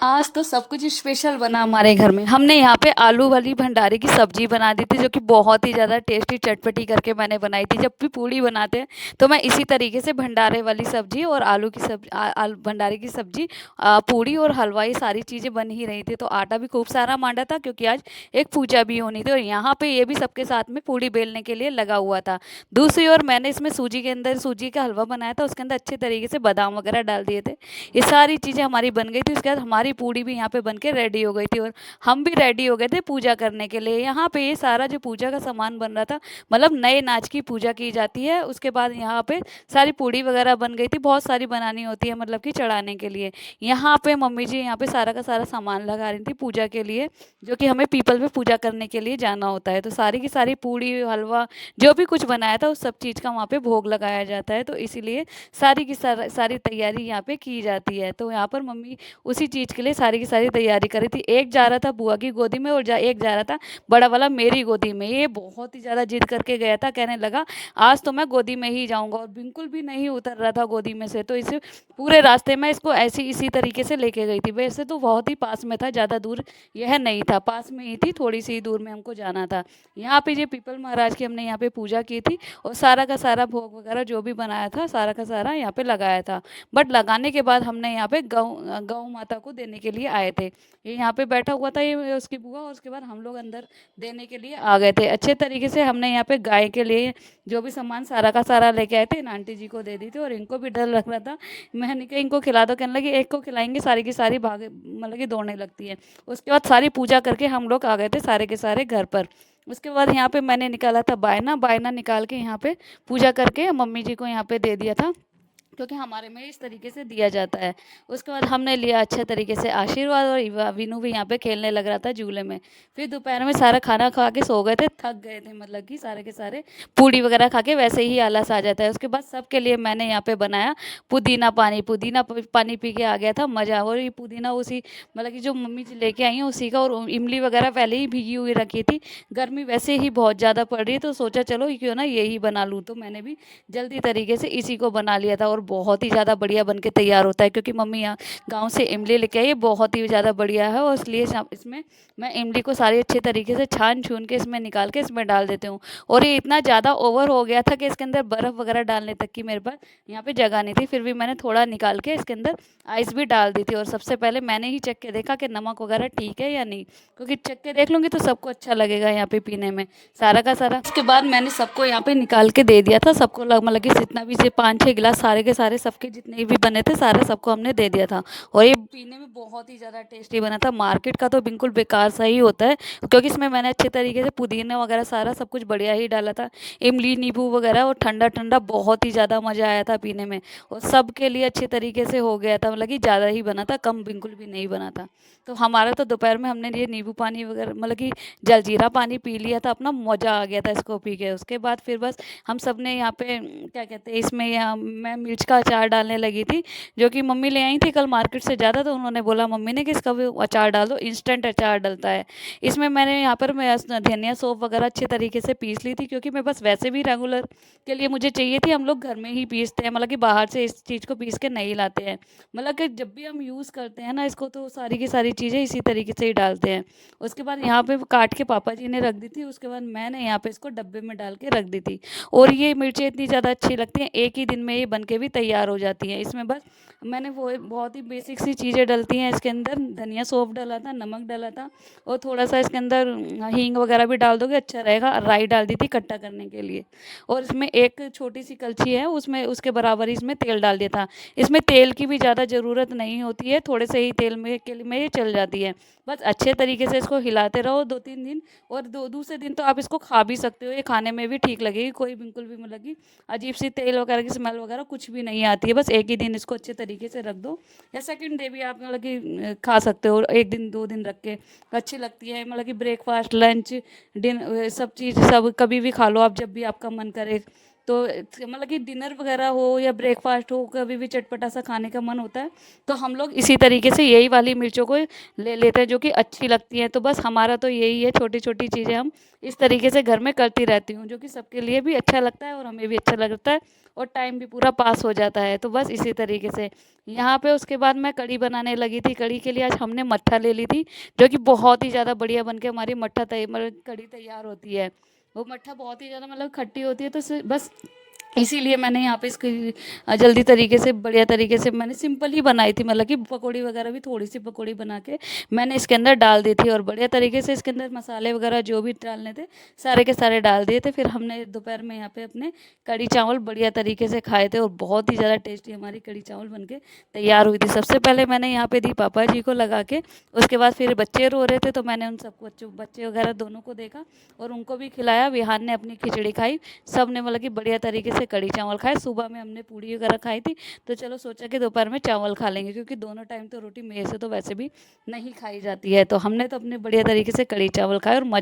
आज तो सब कुछ स्पेशल बना हमारे घर में। हमने यहाँ पे आलू वाली भंडारे की सब्जी बना दी थी, जो कि बहुत ही ज़्यादा टेस्टी चटपटी करके मैंने बनाई थी। जब भी पूड़ी बनाते हैं तो मैं इसी तरीके से भंडारे वाली सब्जी और आलू की सब्जी भंडारे की सब्जी, पूड़ी और हलवा, ये सारी चीज़ें बन ही रही थी। तो आटा भी खूब सारा मांडा था, क्योंकि आज एक पूजा भी होनी थी और यहाँ पे ये भी सबके साथ में पूड़ी बेलने के लिए लगा हुआ था। दूसरी ओर मैंने इसमें सूजी के अंदर सूजी का हलवा बनाया था, उसके अंदर अच्छे तरीके से बादाम वगैरह डाल दिए थे। ये सारी चीज़ें हमारी बन गई थी। उसके बाद हमारी पूड़ी भी यहाँ पे बन के रेडी हो गई थी और हम भी रेडी हो गए थे पूजा करने के लिए। यहाँ पे ये सारा जो पूजा का सामान बन रहा था, मतलब नए नाच की पूजा की जाती है। उसके बाद यहाँ पे सारी पूड़ी वगैरह बन गई थी, बहुत सारी बनानी होती है मतलब कि चढ़ाने के लिए। यहाँ पे मम्मी जी यहाँ पे सारा का सारा सामान लगा रही थी पूजा के लिए, जो कि हमें पीपल पे पूजा करने के लिए जाना होता है। तो सारी की सारी पूड़ी हलवा जो भी कुछ बनाया था, उस सब चीज़ का वहाँ पे भोग लगाया जाता है। तो इसीलिए सारी की सारी तैयारी यहाँ पे की जाती है। तो यहाँ पर मम्मी उसी चीज़ के लिए सारी की सारी तैयारी कर रही थी। एक जा रहा था बुआ की गोदी में और एक जा रहा था बड़ा वाला मेरी गोदी में। ये बहुत ही ज़्यादा जिद करके गया था, कहने लगा आज तो मैं गोदी में ही जाऊँगा, और बिल्कुल भी नहीं उतर रहा था गोदी में से। तो इसे पूरे रास्ते में इसको ऐसी इसी तरीके से लेके गई थी। वैसे तो बहुत ही पास में था, ज़्यादा दूर यह नहीं था, पास में ही थी, थोड़ी सी दूर में हमको जाना था। यहाँ पे ये पीपल महाराज की हमने यहाँ पे पूजा की थी और सारा का सारा भोग वगैरह जो भी बनाया था, सारा का सारा यहाँ पे लगाया था। बट लगाने के बाद हमने यहाँ पे गौ गौ माता को देने के लिए आए थे। ये यहाँ पे बैठा हुआ था, ये उसकी बुआ, और उसके बाद हम लोग अंदर देने के लिए आ गए थे। अच्छे तरीके से हमने यहाँ पे गाय के लिए जो भी सामान सारा का सारा लेके आए थे, इन आंटी जी को दे दी थी। और इनको भी डर लग रहा था, मैंने कहा इनको खिला दो, कहने लगी एक को खिलाएंगे सारी की सारी भागे मतलब कि दौड़ने लगती है। उसके बाद सारी पूजा करके हम लोग आ गए थे सारे के सारे घर पर। उसके बाद यहाँ पे मैंने निकाला था बायना, बायना निकाल के यहाँ पे पूजा करके मम्मी जी को यहाँ पे दे दिया था, क्योंकि हमारे में इस तरीके से दिया जाता है। उसके बाद हमने लिया अच्छे तरीके से आशीर्वाद, और विनू भी यहाँ पे खेलने लग रहा था झूले में। फिर दोपहर में सारा खाना खा के सो गए थे, थक गए थे, मतलब कि सारे के सारे पूड़ी वगैरह खा के वैसे ही आलस आ जाता है। उसके बाद सबके लिए मैंने यहाँ पे बनाया पुदीना पानी। पुदीना पानी पी के आ गया था मज़ा। और ये पुदीना उसी मतलब कि जो मम्मी जी लेके आई हैं उसी का, और इमली वगैरह पहले ही भीगी हुई रखी थी। गर्मी वैसे ही बहुत ज़्यादा पड़ रही है, तो सोचा चलो क्यों ना यही बना लूँ। तो मैंने भी जल्दी तरीके से इसी को बना लिया था, और बहुत ही ज़्यादा बढ़िया बन के तैयार होता है, क्योंकि मम्मी यहाँ गाँव से इमली लेके आई है, बहुत ही ज़्यादा बढ़िया है। और इसलिए इसमें मैं इमली को सारी अच्छे तरीके से छान छून के इसमें निकाल के इसमें डाल देती हूँ। और ये इतना ज़्यादा ओवर हो गया था कि इसके अंदर बर्फ़ वगैरह डालने तक की मेरे पास यहाँ पे जगह नहीं थी। फिर भी मैंने थोड़ा निकाल के इसके अंदर आइस भी डाल दी थी। और सबसे पहले मैंने ही चख के देखा कि नमक वगैरह ठीक है या नहीं, क्योंकि चख के देख लूँगी तो सबको अच्छा लगेगा यहाँ पे पीने में सारा का सारा। उसके बाद मैंने सबको यहाँ पे निकाल के दे दिया था, सबको मतलब कि जितना भी 5-6 गिलास सारे के सारे सबके जितने भी बने थे सारे सबको हमने दे दिया था। और ये पीने में बहुत ही ज़्यादा टेस्टी बना था। मार्केट का तो बिल्कुल बेकार सा ही होता है, क्योंकि इसमें मैंने अच्छे तरीके से पुदीना वगैरह सारा सब कुछ बढ़िया ही डाला था, इमली नींबू वगैरह, और ठंडा ठंडा बहुत ही ज़्यादा मज़ा आया था पीने में। और सबके लिए अच्छे तरीके से हो गया था, मतलब कि ज़्यादा ही बना था, कम बिल्कुल भी नहीं बना था। तो हमारा तो दोपहर में हमने ये नींबू पानी वगैरह मतलब कि जलजीरा पानी पी लिया था, अपना मज़ा आ गया था इसको पी के। उसके बाद फिर बस हम सब ने यहाँ पे क्या कहते हैं इसमें, यहाँ मैं मिर्च का अचार डालने लगी थी, जो कि मम्मी ले आई थी कल मार्केट से ज़्यादा। तो उन्होंने बोला मम्मी ने कि इसका भी अचार डाल दो, इंस्टेंट अचार डलता है इसमें। मैंने यहाँ पर मैं धनिया सौंफ वगैरह अच्छे तरीके से पीस ली थी, क्योंकि मैं बस वैसे भी रेगुलर के लिए मुझे चाहिए थी। हम लोग घर में ही पीसते हैं, मतलब कि बाहर से इस चीज़ को पीस के नहीं लाते हैं। मतलब कि जब भी हम यूज़ करते हैं ना इसको, तो सारी की सारी चीज़ें इसी तरीके से ही डालते हैं। उसके बाद यहाँ पे काट के पापा जी ने रख दी थी। उसके बाद मैंने यहाँ पे इसको डब्बे में डाल के रख दी थी। और ये मिर्चें इतनी ज़्यादा अच्छी लगती हैं, एक ही दिन में ये बन के भी तैयार हो जाती हैं। इसमें बस मैंने वो बहुत ही बेसिक सी चीज़ें डलती हैं इसके अंदर, धनिया सौंफ डाला था, नमक डाला था, और थोड़ा सा इसके अंदर हींग वगैरह भी डाल दोगे अच्छा रहेगा। राई डाल दी थी खट्टा करने के लिए। और इसमें एक छोटी सी कलछी है, उसमें उसके बराबर ही इसमें तेल डाल दिया था। इसमें तेल की भी ज़्यादा ज़रूरत नहीं होती है, थोड़े से ही तेल में के लिए में ये चल जाती है। बस अच्छे तरीके से इसको हिलाते रहो 2-3 दिन, और दूसरे दिन तो आप इसको खा भी सकते हो, ये खाने में भी ठीक लगेगी, कोई बिल्कुल भी मतलब कि अजीब सी तेल वगैरह की स्मेल वगैरह कुछ भी नहीं आती है। बस एक ही दिन इसको अच्छे तरीके से रख दो, या सेकंड डे भी आप मतलब कि खा सकते हो, 1 दिन 2 दिन रख के अच्छी लगती है। मतलब कि ब्रेकफास्ट लंच सब चीज़ सब कभी भी खा लो आप, जब भी आपका मन करे। तो मतलब कि डिनर वगैरह हो या ब्रेकफास्ट हो, कभी भी चटपटा सा खाने का मन होता है तो हम लोग इसी तरीके से यही वाली मिर्चों को ले लेते हैं जो कि अच्छी लगती हैं। तो बस हमारा तो यही है, छोटी छोटी चीज़ें हम इस तरीके से घर में करती रहती हूँ जो कि सबके लिए भी अच्छा लगता है और हमें भी अच्छा लगता है और टाइम भी पूरा पास हो जाता है। तो बस इसी तरीके से यहाँ पे उसके बाद मैं कढ़ी बनाने लगी थी। कढ़ी के लिए आज हमने मट्ठा ले ली थी जो कि बहुत ही ज़्यादा बढ़िया बन के हमारी मतलब कढ़ी तैयार होती है। वो मट्ठा बहुत ही ज़्यादा मतलब खट्टी होती है, तो बस इसीलिए मैंने यहाँ पे इसकी जल्दी तरीके से बढ़िया तरीके से मैंने सिंपल ही बनाई थी, मतलब कि पकौड़ी वगैरह भी थोड़ी सी पकौड़ी बना के मैंने इसके अंदर डाल दी थी और बढ़िया तरीके से इसके अंदर मसाले वगैरह जो भी डालने थे सारे के सारे डाल दिए थे। फिर हमने दोपहर में यहाँ पे अपने कढ़ी चावल बढ़िया तरीके से खाए थे और बहुत ही ज़्यादा टेस्टी हमारी कढ़ी चावल बन के तैयार हुई थी। सबसे पहले मैंने यहाँ पे दी पापा जी को लगा के, उसके बाद फिर बच्चे रो रहे थे तो मैंने उन सबको बच्चे वगैरह दोनों को देखा और उनको भी खिलाया। विहान ने अपनी खिचड़ी खाई, सब ने मतलब कि बढ़िया तरीके से कढ़ी चावल खाए। सुबह में हमने पूड़ी वगैरह खाई थी, तो चलो सोचा कि दोपहर में चावल खा लेंगे क्योंकि दोनों टाइम तो रोटी मेरे से तो वैसे भी नहीं खाई जाती है। तो हमने तो अपने बढ़िया तरीके से कढ़ी चावल खाए और मज़ा